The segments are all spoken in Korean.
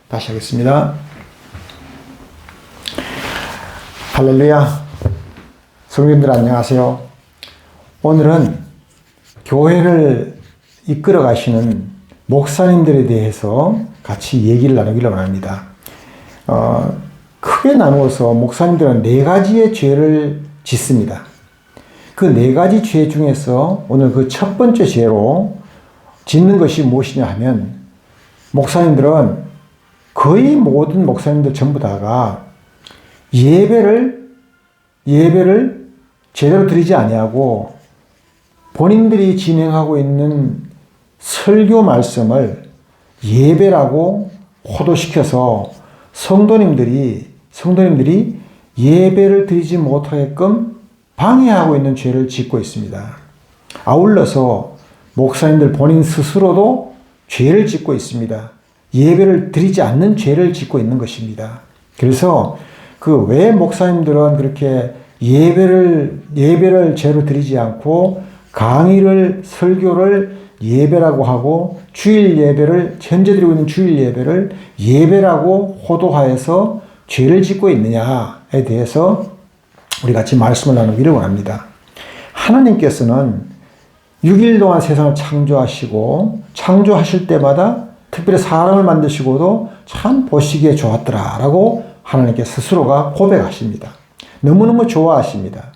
다시 하겠습니다. 할렐루야. 성도님들 안녕하세요. 오늘은 교회를 이끌어 가시는 목사님들에 대해서 같이 얘기를 나누기를 원합니다. 크게 나누어서 목사님들은 4가지의 죄를 짓습니다. 그 4가지 죄 중에서 오늘 그 첫 번째 죄로 짓는 것이 무엇이냐 하면, 목사님들은 거의 모든 목사님들 전부 다가 예배를 제대로 드리지 아니하고 본인들이 진행하고 있는 설교 말씀을 예배라고 호도시켜서 성도님들이 예배를 드리지 못하게끔 방해하고 있는 죄를 짓고 있습니다. 아울러서 목사님들 본인 스스로도 죄를 짓고 있습니다. 예배를 드리지 않는 죄를 짓고 있는 것입니다. 그래서 왜 목사님들은 그렇게 예배를 제대로 드리지 않고 강의를, 설교를 예배라고 하고 주일 예배를, 현재 드리고 있는 주일 예배를 예배라고 호도하여서 죄를 짓고 있느냐에 대해서 우리 같이 말씀을 나누기를 원합니다. 하나님께서는 6일 동안 세상을 창조하시고 창조하실 때마다 특별히 사람을 만드시고도 참 보시기에 좋았더라 라고 하나님께 스스로가 고백하십니다. 너무너무 좋아하십니다.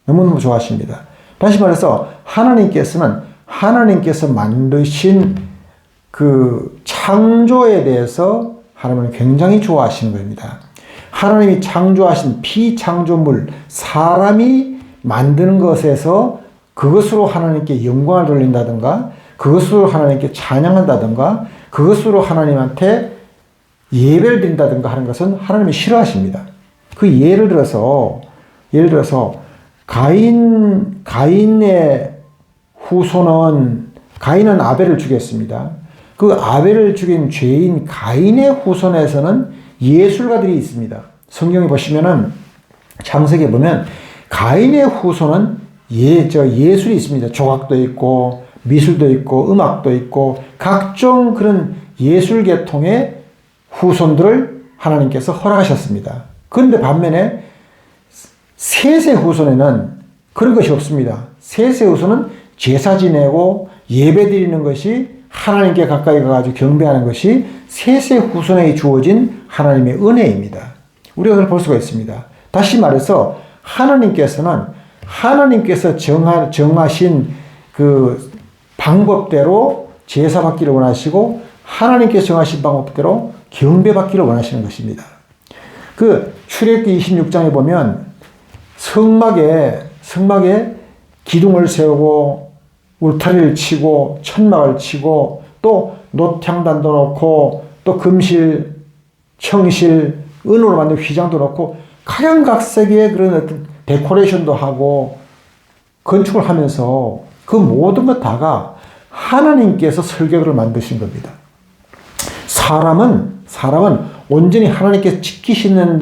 너무너무 좋아하십니다. 다시 말해서 하나님께서 만드신 그 창조에 대해서 하나님은 굉장히 좋아하시는 겁니다. 하나님이 창조하신 피창조물, 사람이 만드는 것에서 그것으로 하나님께 영광을 돌린다든가, 그것으로 하나님께 찬양한다든가, 그것으로 하나님한테 예배를 드린다든가 하는 것은 하나님이 싫어하십니다. 그 예를 들어서 가인의 후손은, 가인은 아벨을 죽였습니다. 그 아벨을 죽인 죄인 가인의 후손에서는 예술가들이 있습니다. 성경에 보시면은 창세기에 보면 가인의 후손은 예술이 있습니다. 조각도 있고 미술도 있고 음악도 있고 각종 그런 예술 계통의 후손들을 하나님께서 허락하셨습니다. 그런데 반면에 셋의 후손에는 그런 것이 없습니다. 셋의 후손은 제사 지내고 예배 드리는 것이, 하나님께 가까이 가가지고 경배하는 것이 셋의 후손에게 주어진 하나님의 은혜입니다. 우리가 그걸 볼 수가 있습니다. 다시 말해서 하나님께서 정하신 그 방법대로 제사 받기를 원하시고, 하나님께서 정하신 방법대로 경배 받기를 원하시는 것입니다. 그 출애굽기 26장에 보면 성막에 기둥을 세우고 울타리를 치고 천막을 치고 또 놋향단도 놓고 또 금실, 청실, 은으로 만든 휘장도 놓고 각양각색의 그런 어떤 데코레이션도 하고 건축을 하면서 그 모든 것 다가 하나님께서 설계도를 만드신 겁니다. 사람은 온전히 하나님께서 시키는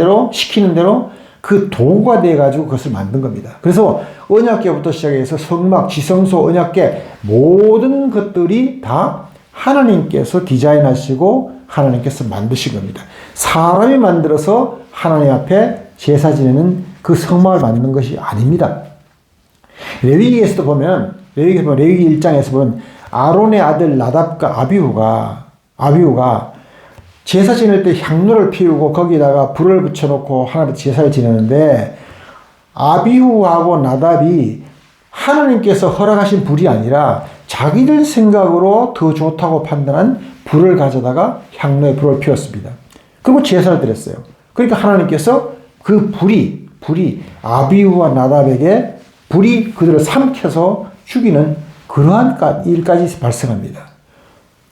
대로 그 도구가 되어가지고 그것을 만든 겁니다. 그래서 언약궤부터 시작해서 성막, 지성소, 언약궤 모든 것들이 다 하나님께서 디자인하시고 하나님께서 만드신 겁니다. 사람이 만들어서 하나님 앞에 제사 지내는 그 성막을 만드는 것이 아닙니다. 레위기에서도 보면, 레위기 1장에서 보면 아론의 아들 나답과 아비후가 제사 지낼 때 향로를 피우고 거기다가 불을 붙여놓고 하나님 제사를 지내는데, 아비후하고 나답이 하나님께서 허락하신 불이 아니라 자기들 생각으로 더 좋다고 판단한 불을 가져다가 향로에 불을 피웠습니다. 그리고 제사를 드렸어요. 그러니까 하나님께서 그 불이 아비후와 나답에게 불이 그들을 삼켜서 죽이는 그러한 일까지 발생합니다.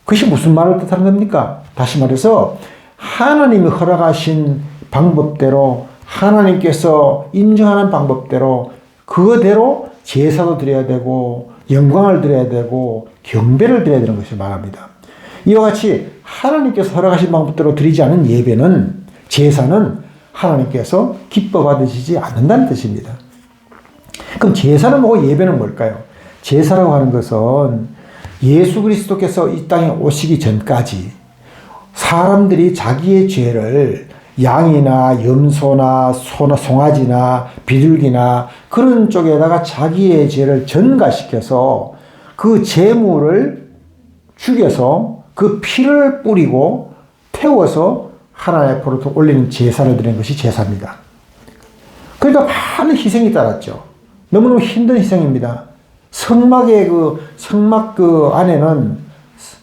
그것이 무슨 말을 뜻하는 겁니까? 다시 말해서 하나님이 허락하신 방법대로, 하나님께서 인정하는 방법대로, 그거대로 제사도 드려야 되고 영광을 드려야 되고 경배를 드려야 되는 것을 말합니다. 이와 같이 하나님께서 허락하신 방법대로 드리지 않은 예배는, 제사는 하나님께서 기뻐 받으시지 않는다는 뜻입니다. 그럼 제사는 뭐고 예배는 뭘까요? 제사라고 하는 것은 예수 그리스도께서 이 땅에 오시기 전까지 사람들이 자기의 죄를 양이나 염소나 소나 송아지나 비둘기나 그런 쪽에다가 자기의 죄를 전가시켜서 그 제물을 죽여서 그 피를 뿌리고 태워서 하나님 앞으로 올리는 제사를 드리는 것이 제사입니다. 그러니까 많은 희생이 따랐죠. 너무너무 힘든 희생입니다. 성막 안에는,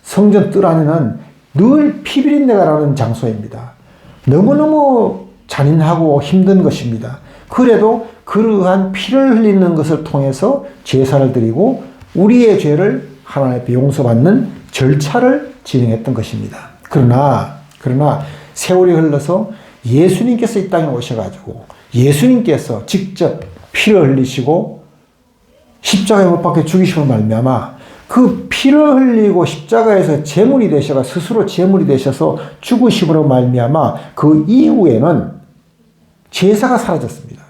성전 뜰 안에는 늘 피비린내가 나는 장소입니다. 너무너무 잔인하고 힘든 것입니다. 그래도 그러한 피를 흘리는 것을 통해서 제사를 드리고 우리의 죄를 하나님 앞에 용서받는 절차를 진행했던 것입니다. 그러나 세월이 흘러서 예수님께서 이 땅에 오셔가지고 예수님께서 직접 피를 흘리시고 십자가에 못 박혀 죽이심으로 말미암아 그 피를 흘리고 십자가에서 제물이 되셔가 스스로 제물이 되셔서 죽으심으로 말미암아 그 이후에는 제사가 사라졌습니다.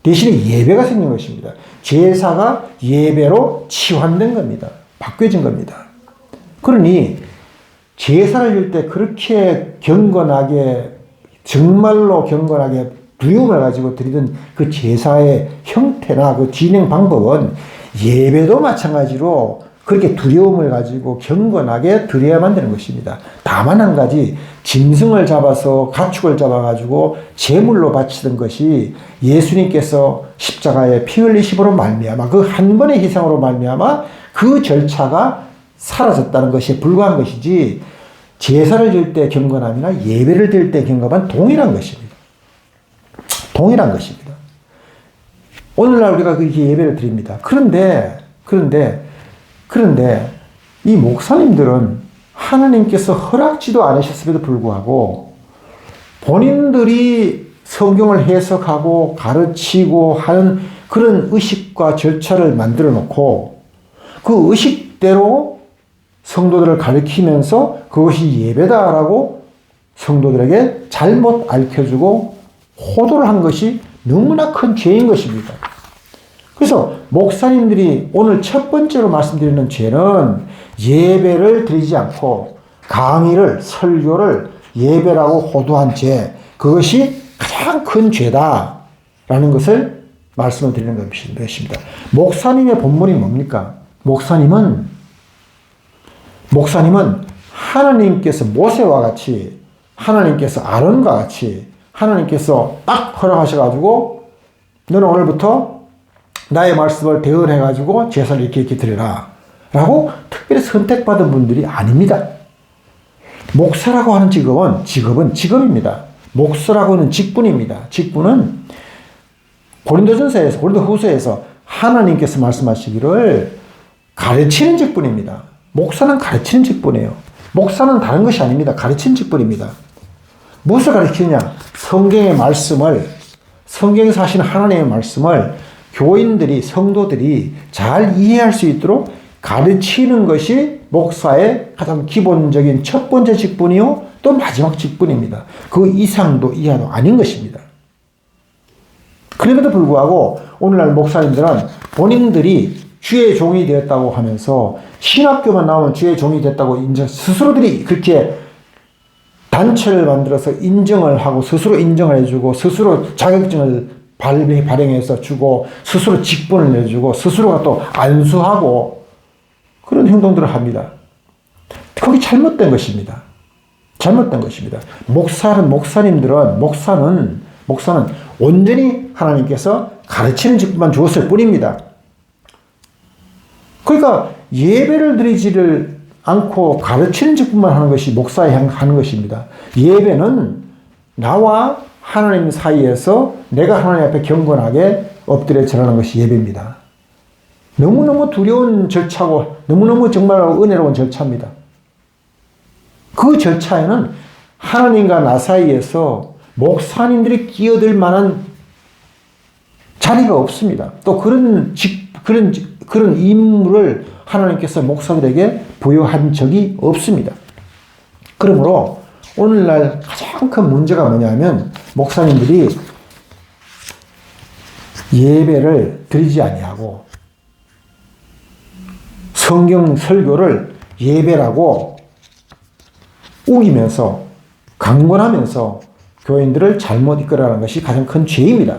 대신에 예배가 생긴 것입니다. 제사가 예배로 치환된 겁니다. 바뀌어진 겁니다. 그러니 제사를 줄 때 그렇게 경건하게, 정말로 경건하게 두려움을 가지고 드리던 그 제사의 형태나 그 진행 방법은 예배도 마찬가지로 그렇게 두려움을 가지고 경건하게 드려야만 되는 것입니다. 다만 한 가지, 짐승을 잡아서 가축을 잡아가지고 제물로 바치던 것이 예수님께서 십자가에 피 흘리심으로 말미암아 그 한 번의 희생으로 말미암아 그 절차가 사라졌다는 것에 불과한 것이지, 제사를 드릴 때 경건함이나 예배를 드릴 때 경건함은 동일한 것입니다. 동일한 것입니다. 오늘날 우리가 그렇게 예배를 드립니다. 그런데 이 목사님들은 하나님께서 허락지도 않으셨음에도 불구하고 본인들이 성경을 해석하고 가르치고 하는 그런 의식과 절차를 만들어 놓고 그 의식대로 성도들을 가르치면서 그것이 예배다라고 성도들에게 잘못 알려주고 호도를 한 것이 너무나 큰 죄인 것입니다. 그래서 목사님들이 오늘 첫 번째로 말씀드리는 죄는 예배를 드리지 않고 강의를, 설교를 예배라고 호도한 죄, 그것이 가장 큰 죄다라는 것을 말씀을 드리는 것입니다. 목사님의 본문이 뭡니까? 목사님은 하나님께서 모세와 같이, 하나님께서 아론과 같이 하나님께서 딱 허락하셔가지고 너는 오늘부터 나의 말씀을 대언해가지고 제사를 이렇게 드려라 라고 특별히 선택받은 분들이 아닙니다. 목사라고 하는 직업입니다. 목사라고 하는 직분입니다. 직분은 고린도후서에서 하나님께서 말씀하시기를 가르치는 직분입니다. 목사는 가르치는 직분이에요. 목사는 다른 것이 아닙니다. 가르치는 직분입니다. 무엇을 가르치느냐? 성경의 말씀을, 성경에서 하시는 하나님의 말씀을 교인들이, 성도들이 잘 이해할 수 있도록 가르치는 것이 목사의 가장 기본적인 첫 번째 직분이요, 또 마지막 직분입니다. 그 이상도 이하도 아닌 것입니다. 그럼에도 불구하고 오늘날 목사님들은 본인들이 주의 종이 되었다고 하면서 신학교만 나오면 주의 종이 됐다고 스스로들이 그렇게 단체를 만들어서 인정을 하고 스스로 인정을 해주고 스스로 자격증을 발행해서 주고 스스로 직분을 내주고 스스로가 또 안수하고 그런 행동들을 합니다. 그게 잘못된 것입니다. 잘못된 것입니다. 목사는 온전히 하나님께서 가르치는 직분만 주었을 뿐입니다. 그러니까 예배를 드리지를 않고 가르치는 직분만 하는 것이 목사에 하는 것입니다. 예배는 나와 하나님 사이에서 내가 하나님 앞에 경건하게 엎드려 절하는 것이 예배입니다. 너무너무 두려운 절차고 너무너무 정말 은혜로운 절차입니다. 그 절차에는 하나님과 나 사이에서 목사님들이 끼어들 만한 자리가 없습니다. 또 그런 임무를 하나님께서 목사들에게 부여한 적이 없습니다. 그러므로 오늘날 가장 큰 문제가 뭐냐면 목사님들이 예배를 드리지 아니하고 성경 설교를 예배라고 우기면서 강권하면서 교인들을 잘못 이끌어가는 것이 가장 큰 죄입니다.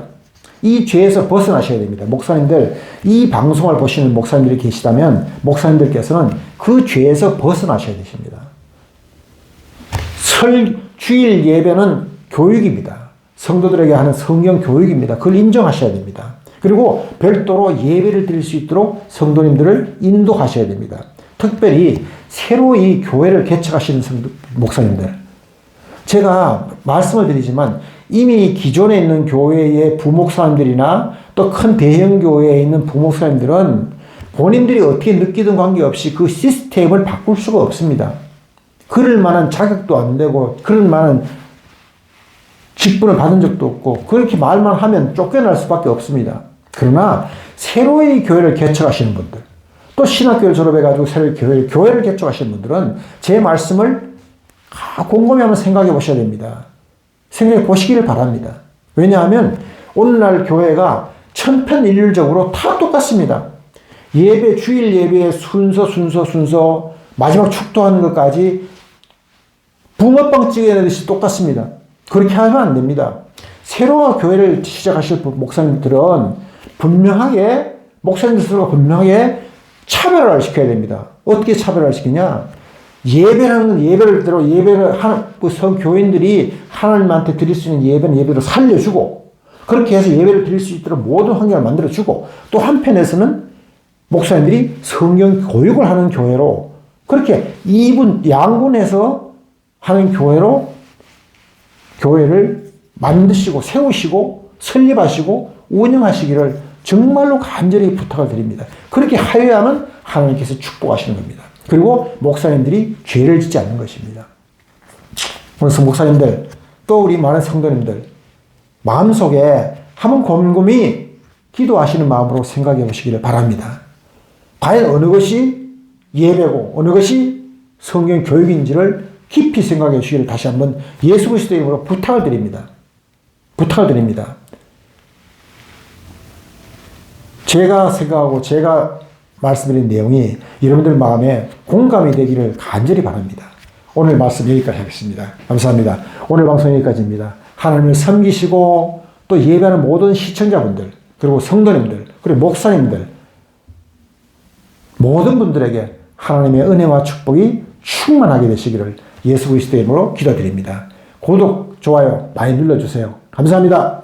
이 죄에서 벗어나셔야 됩니다. 목사님들, 이 방송을 보시는 목사님들이 계시다면 목사님들께서는 그 죄에서 벗어나셔야 되십니다. 주일 예배는 교육입니다. 성도들에게 하는 성경 교육입니다. 그걸 인정하셔야 됩니다. 그리고 별도로 예배를 드릴 수 있도록 성도님들을 인도하셔야 됩니다. 특별히 새로 이 교회를 개척하시는 목사님들, 제가 말씀을 드리지만 이미 기존에 있는 교회의 부목사님들이나 또 큰 대형 교회에 있는 부목사님들은 본인들이 어떻게 느끼든 관계없이 그 시스템을 바꿀 수가 없습니다. 그럴 만한 자격도 안 되고 그럴 만한 직분을 받은 적도 없고 그렇게 말만 하면 쫓겨날 수밖에 없습니다. 그러나 새로이 교회를 개척하시는 분들, 또 신학교를 졸업해가지고 새로이 교회를 개척하시는 분들은 제 말씀을 곰곰이 한번 생각해 보셔야 됩니다. 생각해 보시기를 바랍니다. 왜냐하면 오늘날 교회가 천편일률적으로 다 똑같습니다. 예배, 주일 예배의 순서, 마지막 축도하는 것까지 붕어빵 찍어내듯이 똑같습니다. 그렇게 하면 안 됩니다. 새로운 교회를 시작하실 목사님들은 분명하게, 목사님들 스스로 분명하게 차별화를 시켜야 됩니다. 어떻게 차별화를 시키냐? 예배를 하는, 교인들이 하나님한테 드릴 수 있는 예배는 예배로 살려주고, 그렇게 해서 예배를 드릴 수 있도록 모든 환경을 만들어주고, 또 한편에서는 목사님들이 성경 교육을 하는 교회로, 그렇게 양분해서 하는 교회를 만드시고, 세우시고, 설립하시고, 운영하시기를 정말로 간절히 부탁을 드립니다. 그렇게 하여야만 하나님께서 축복하시는 겁니다. 그리고 목사님들이 죄를 짓지 않는 것입니다. 그래서 목사님들, 또 우리 많은 성도님들, 마음속에 한번 곰곰이 기도하시는 마음으로 생각해 보시기를 바랍니다. 과연 어느 것이 예배고 어느 것이 성경 교육인지를 깊이 생각해 주시기를 다시 한번 예수 그리스도의 이름으로 부탁을 드립니다. 부탁을 드립니다. 제가 생각하고 제가 말씀드린 내용이 여러분들 마음에 공감이 되기를 간절히 바랍니다. 오늘 말씀 여기까지 하겠습니다. 감사합니다. 오늘 방송 여기까지입니다. 하나님을 섬기시고 또 예배하는 모든 시청자분들, 그리고 성도님들, 그리고 목사님들, 모든 분들에게 하나님의 은혜와 축복이 충만하게 되시기를 예수 그리스도의 이름으로 기도드립니다. 구독, 좋아요 많이 눌러주세요. 감사합니다.